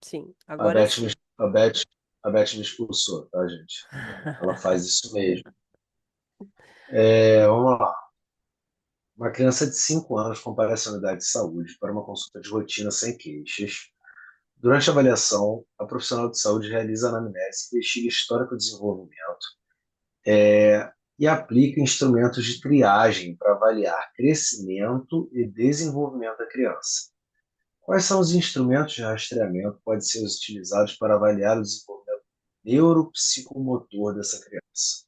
Sim, A agora Beth me, sim. a Beth me expulsou, tá, gente? Ela faz isso mesmo. Vamos lá. Uma criança de 5 anos comparece à unidade de saúde para uma consulta de rotina sem queixas. Durante a avaliação, a profissional de saúde realiza a anamnese, investiga histórico de desenvolvimento e aplica instrumentos de triagem para avaliar crescimento e desenvolvimento da criança. Quais são os instrumentos de rastreamento que podem ser utilizados para avaliar o desenvolvimento neuropsicomotor dessa criança?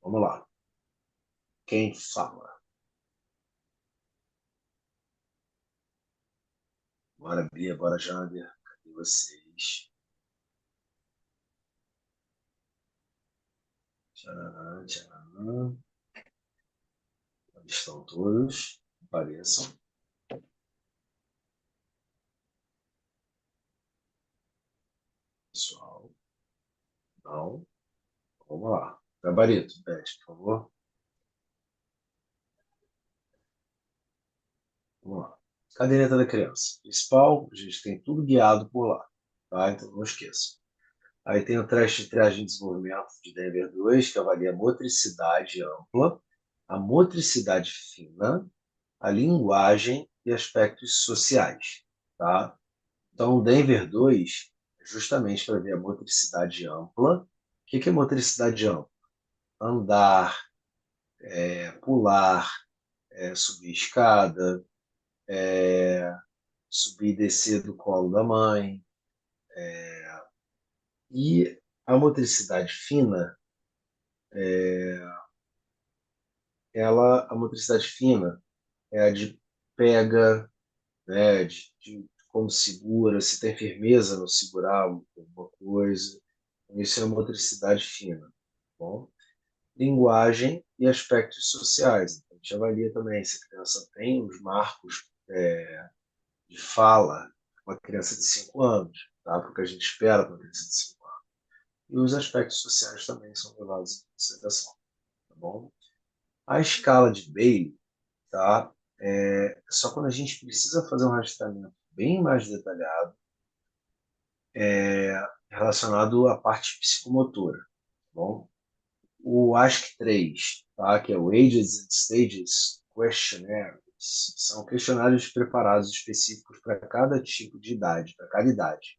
Vamos lá. Quem fala? Bora, Bia, bora, Jander. Cadê vocês? Tcharam, tcharam. Onde estão todos? Apareçam, pessoal. Não. Vamos lá. Gabarito, Beth, por favor. Vamos lá. Caderneta da criança. Principal, a gente tem tudo guiado por lá. Tá? Então não esqueça. Aí tem o teste de triagem de desenvolvimento de Denver 2, que avalia a motricidade ampla, a motricidade fina, a linguagem e aspectos sociais. Tá? Então, o Denver 2 é justamente para ver a motricidade ampla. O que é motricidade ampla? Andar, pular, subir escada, subir e descer do colo da mãe. E a motricidade fina, a motricidade fina é a de pega, né, de como segura, se tem firmeza no segurar alguma coisa. Isso é a motricidade fina. Tá bom? Linguagem e aspectos sociais. Então, a gente avalia também se a criança tem os marcos de fala, uma criança de 5 anos, tá? Porque a gente espera para uma criança de 5 anos. E os aspectos sociais também são levados em consideração, tá bom? A escala de Bailey, tá? Só quando a gente precisa fazer um rastreamento bem mais detalhado relacionado à parte psicomotora, tá bom? O ASC3, tá? Que é o Ages and Stages Questionnaire, são questionários preparados específicos para cada tipo de idade, para cada idade.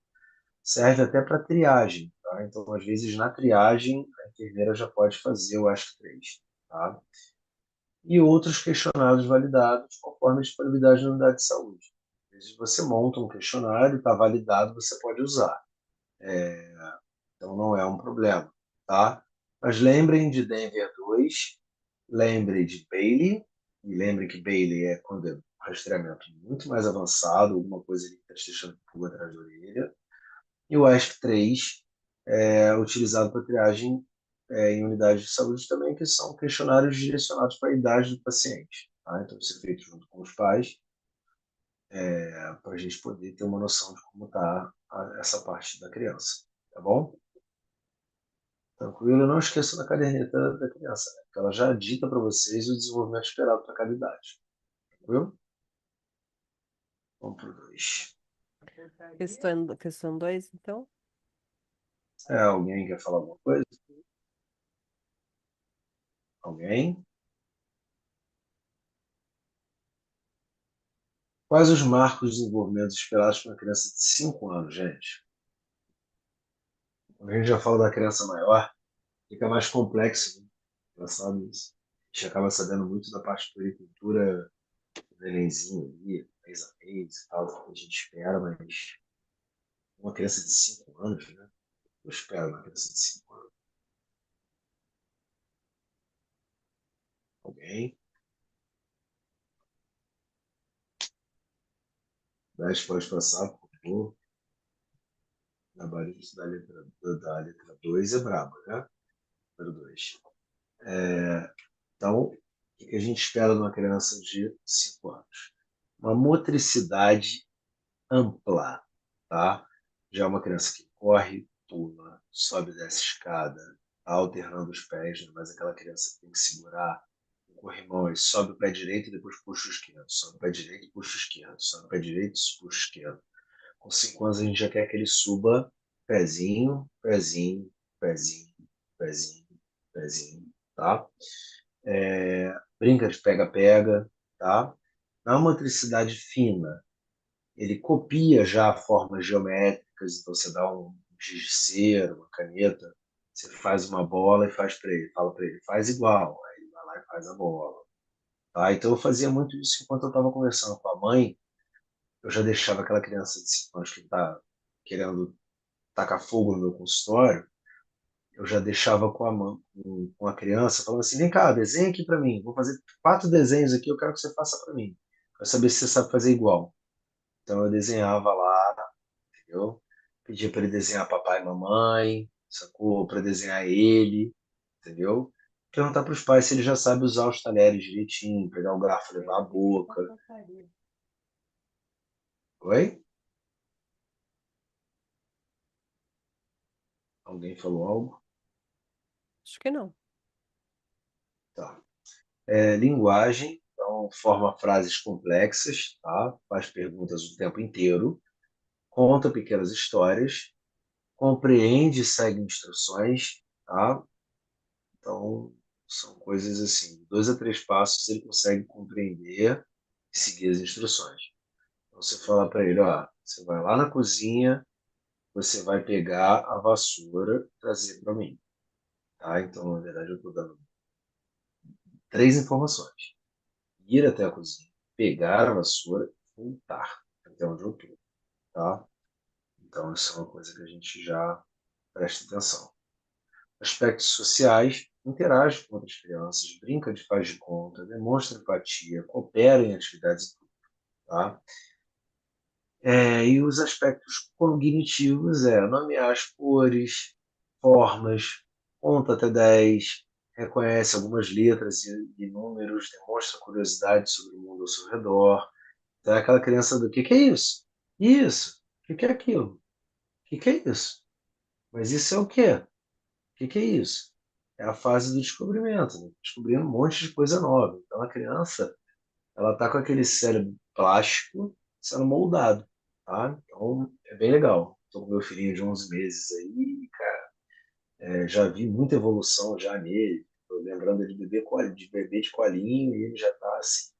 Serve até para triagem, tá? Então, às vezes, na triagem, a enfermeira já pode fazer o ASC3, tá? E outros questionários validados conforme a disponibilidade da unidade de saúde. Às vezes você monta um questionário, está validado, você pode usar. Então não é um problema, tá? Mas lembrem de Denver 2, lembrem de Bailey, e lembrem que Bailey é quando é um rastreamento muito mais avançado, alguma coisa ali que está te deixando pulga atrás da orelha. E o ASC3 é utilizado para triagem em unidades de saúde também, que são questionários direcionados para a idade do paciente. Tá? Então, isso é feito junto com os pais, para a gente poder ter uma noção de como está essa parte da criança. Tá bom? Tranquilo? Não esqueça da caderneta da criança, né? Porque ela já dita para vocês o desenvolvimento esperado para cada idade. Tranquilo? Vamos para o 2. Questão 2, então. Alguém quer falar alguma coisa? Alguém? Quais os marcos de desenvolvimento esperados para uma criança de 5 anos, gente? Quando a gente já fala da criança maior, fica mais complexo, né? Engraçado isso. A gente acaba sabendo muito da parte de agricultura do nenenzinho ali, mês a mês e tal, do que a gente espera, mas uma criança de 5 anos, né? Eu espero uma criança de 5 anos. Alguém? 10 pode passar, por favor. Gabarito da letra 2 é brabo, né? Número 2. Então, o que a gente espera de uma criança de 5 anos? Uma motricidade ampla, tá? Já é uma criança que corre, pula, sobe e desce escada, tá alternando os pés, né? Mas aquela criança que tem que segurar o corrimão, ele sobe o pé direito e depois puxa o esquerdo, sobe o pé direito e puxa o esquerdo, sobe o pé direito e puxa o esquerdo. Com 5 anos a gente já quer que ele suba pezinho, pezinho, pezinho, pezinho, pezinho, tá? Brinca de pega-pega, tá? Na motricidade fina, ele copia já formas geométricas, então você dá um giz de cera, uma caneta, você faz uma bola e faz para ele, fala para ele, faz igual, aí ele vai lá e faz a bola. Tá? Então eu fazia muito isso enquanto eu estava conversando com a mãe, eu já deixava aquela criança de 5 anos que está querendo tacar fogo no meu consultório, eu já deixava com a mãe, com a criança, falando assim, vem cá, desenha aqui para mim, vou fazer 4 desenhos aqui, eu quero que você faça para mim, para saber se você sabe fazer igual. Então eu desenhava lá, entendeu? Pedia para ele desenhar papai e mamãe, sacou? Para desenhar ele, entendeu? Perguntar para os pais se ele já sabe usar os talheres direitinho, pegar o garfo, levar a boca. Oi? Alguém falou algo? Acho que não. Tá. Linguagem, então forma frases complexas, tá? Faz perguntas o tempo inteiro, conta pequenas histórias, compreende e segue instruções, tá? Então, são coisas assim, 2 a 3 passos ele consegue compreender e seguir as instruções. Então, você fala para ele, ó, você vai lá na cozinha, você vai pegar a vassoura e trazer para mim, tá? Então, na verdade, eu estou dando 3 informações. Ir até a cozinha, pegar a vassoura e voltar até onde eu estou, tá? Então, isso é uma coisa que a gente já presta atenção. Aspectos sociais, interage com outras crianças, brinca de faz de conta, demonstra empatia, coopera em atividades em grupo, tá? E os aspectos cognitivos nomear as cores, formas, conta até 10, reconhece algumas letras e números, demonstra curiosidade sobre o mundo ao seu redor. Então é aquela criança do que é isso? Isso. O que é aquilo? O que é isso? Mas isso é o quê? O que é isso? É a fase do descobrimento, né? Descobrindo um monte de coisa nova. Então a criança, ela tá com aquele cérebro plástico sendo moldado, tá? Então é bem legal. Estou com meu filhinho de 11 meses aí, cara, já vi muita evolução já nele. Tô lembrando ele de bebê de colinho e ele já tá assim,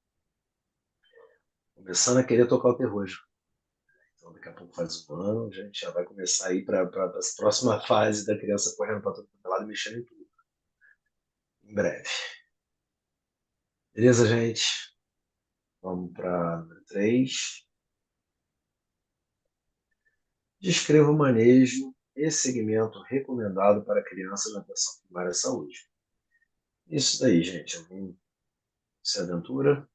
começando a querer tocar o terror. Então, daqui a pouco faz 1 ano, a gente já vai começar a ir para a próxima fase da criança correndo para todo lado e mexendo em tudo. Em breve. Beleza, gente? Vamos para número 3. Descreva o manejo e segmento recomendado para crianças na atenção primária à saúde. Isso daí, gente. Alguém se aventura?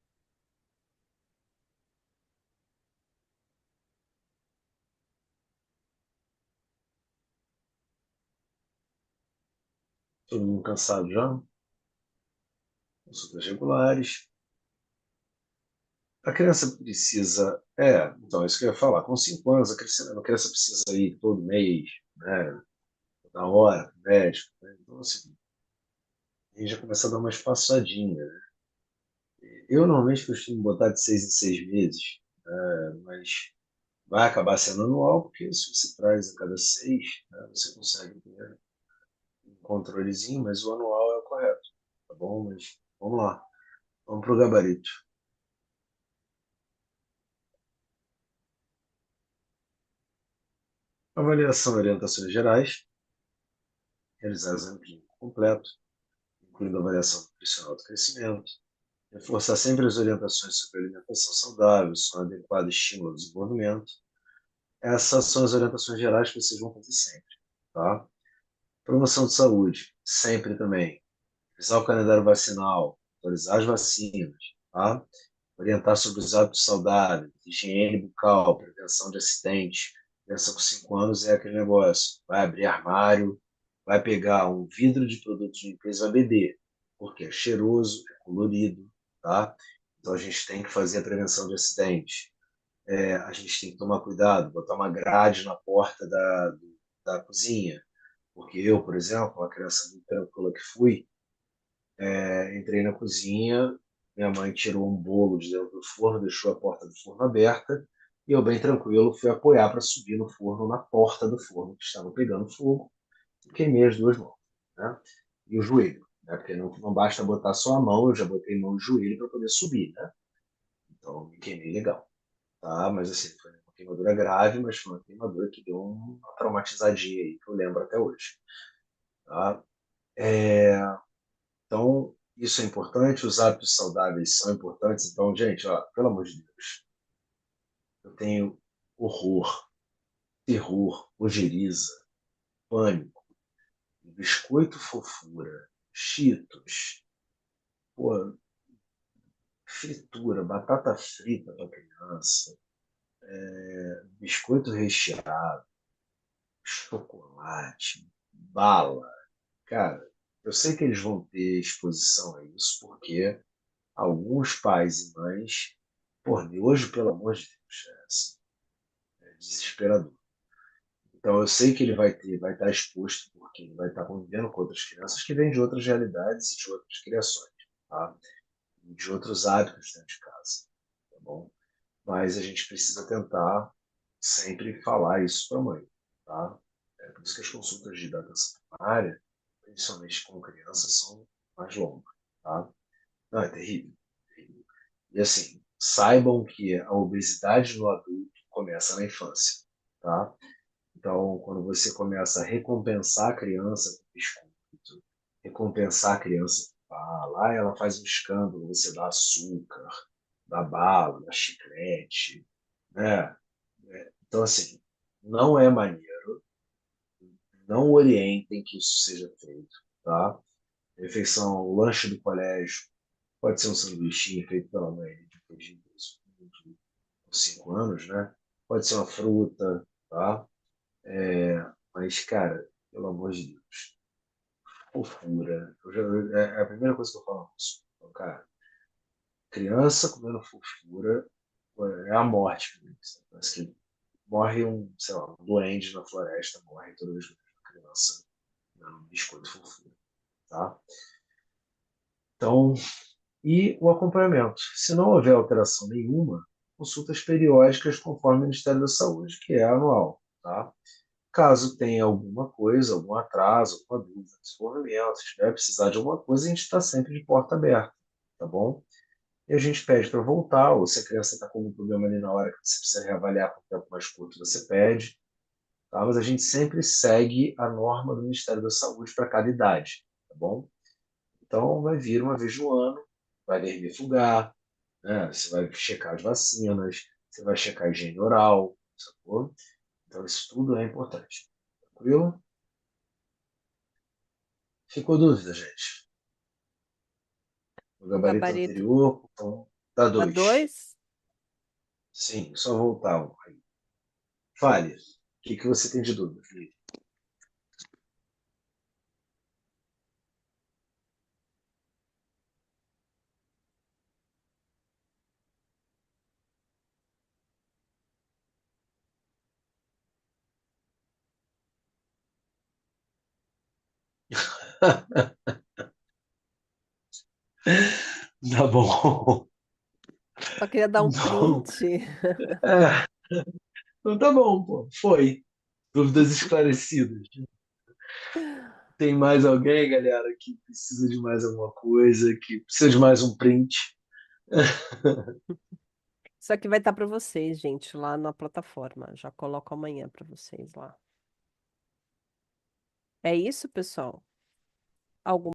Todo mundo cansado já? Consultas regulares. A criança precisa. Então, é isso que eu ia falar. Com 5 anos, a criança precisa ir todo mês, né? Na hora, pro médico. Né? Então, assim, a gente já começa a dar uma espaçadinha, né? Eu normalmente costumo botar de 6 em 6 meses, mas vai acabar sendo anual, porque se você traz a cada 6, né, você consegue ter um controlezinho, mas o anual é o correto, tá bom? Mas vamos lá, vamos para o gabarito. Avaliação e orientações gerais, realizar exame clínico completo, incluindo avaliação nutricional do crescimento, reforçar sempre as orientações sobre alimentação saudável, sono adequado e estímulo ao desenvolvimento. Essas são as orientações gerais que vocês vão fazer sempre, tá? Promoção de saúde, sempre também. Revisar o calendário vacinal, atualizar as vacinas, tá? Orientar sobre os hábitos saudáveis, higiene bucal, prevenção de acidentes. Criança com 5 anos é aquele negócio. Vai abrir armário, vai pegar um vidro de produto de limpeza e vai beber, porque é cheiroso, é colorido, tá? Então a gente tem que fazer a prevenção de acidentes. A gente tem que tomar cuidado, botar uma grade na porta da cozinha, porque eu, por exemplo, uma criança muito tranquila que fui, entrei na cozinha, minha mãe tirou um bolo de dentro do forno, deixou a porta do forno aberta, E eu, bem tranquilo, fui apoiar para subir no forno, na porta do forno, que estava pegando fogo, e queimei as duas mãos, né? E o joelho, né? Porque não basta botar só a mão, eu já botei mão e joelho para poder subir, né? Então, me queimei legal, tá? Mas assim, foi uma queimadura grave, mas foi uma queimadura que deu uma traumatizadinha aí, que eu lembro até hoje, tá? Então, isso é importante, os hábitos saudáveis são importantes. Então, gente, ó, pelo amor de Deus, eu tenho horror, terror, ojeriza, pânico, biscoito fofura, Cheetos, pô, fritura, batata frita para criança, biscoito recheado, chocolate, bala. Cara, eu sei que eles vão ter exposição a isso, porque alguns pais e mães, por hoje, pelo amor de Deus, é, assim, é desesperador. Então eu sei que ele vai estar exposto, porque ele vai estar convivendo com outras crianças que vêm de outras realidades e de outras criações, tá? E de outros hábitos dentro de casa, tá bom? Mas a gente precisa tentar sempre falar isso para a mãe, tá? É por isso que as consultas de hidratação primária, principalmente com crianças, são mais longas, tá? Não, é terrível, terrível. E assim, saibam que a obesidade no adulto começa na infância, tá? Então, quando você começa a recompensar a criança com biscoito, recompensar a criança com bala, ela faz um escândalo, você dá açúcar, dá bala, dá chiclete, né? Então, assim, não é maneiro, não orientem que isso seja feito, tá? Refeição, o lanche do colégio, pode ser um sanduichinho feito pela mãe depois de 5 anos, né? Pode ser uma fruta, tá? Mas, cara, pelo amor de Deus, fofura. É a primeira coisa que eu falo isso. Então, cara, criança comendo fofura pô, é a morte. Né? Parece que morre um, sei lá, um duende na floresta, morre toda vez que uma criança comendo um biscoito fofura, tá? Então, e o acompanhamento. Se não houver alteração nenhuma, consultas periódicas conforme o Ministério da Saúde, que é anual, tá? Caso tenha alguma coisa, algum atraso, alguma dúvida, desenvolvimento, se tiver precisar de alguma coisa, a gente está sempre de porta aberta, tá bom? E a gente pede para voltar, ou se a criança está com algum problema ali na hora que você precisa reavaliar por tempo mais curto, você pede, tá? Mas a gente sempre segue a norma do Ministério da Saúde para cada idade, tá bom? Então, vai vir uma vez no ano, vai vermifugar, né? Você vai checar as vacinas, você vai checar a higiene oral, sacou? Então, isso tudo é importante. Tranquilo? Ficou dúvida, gente? No O gabarito gabarito anterior, então, dá da 2. 2. Sim, só voltar um aí. Fale. O que você tem de dúvida, Felipe? Tá bom. Só queria dar um Não. print. É, então tá bom, pô. Foi. Dúvidas esclarecidas. Tem mais alguém, galera, que precisa de mais alguma coisa, que precisa de mais um print? Isso aqui vai estar para vocês, gente, lá na plataforma. Já coloco amanhã para vocês lá. É isso, pessoal? Algum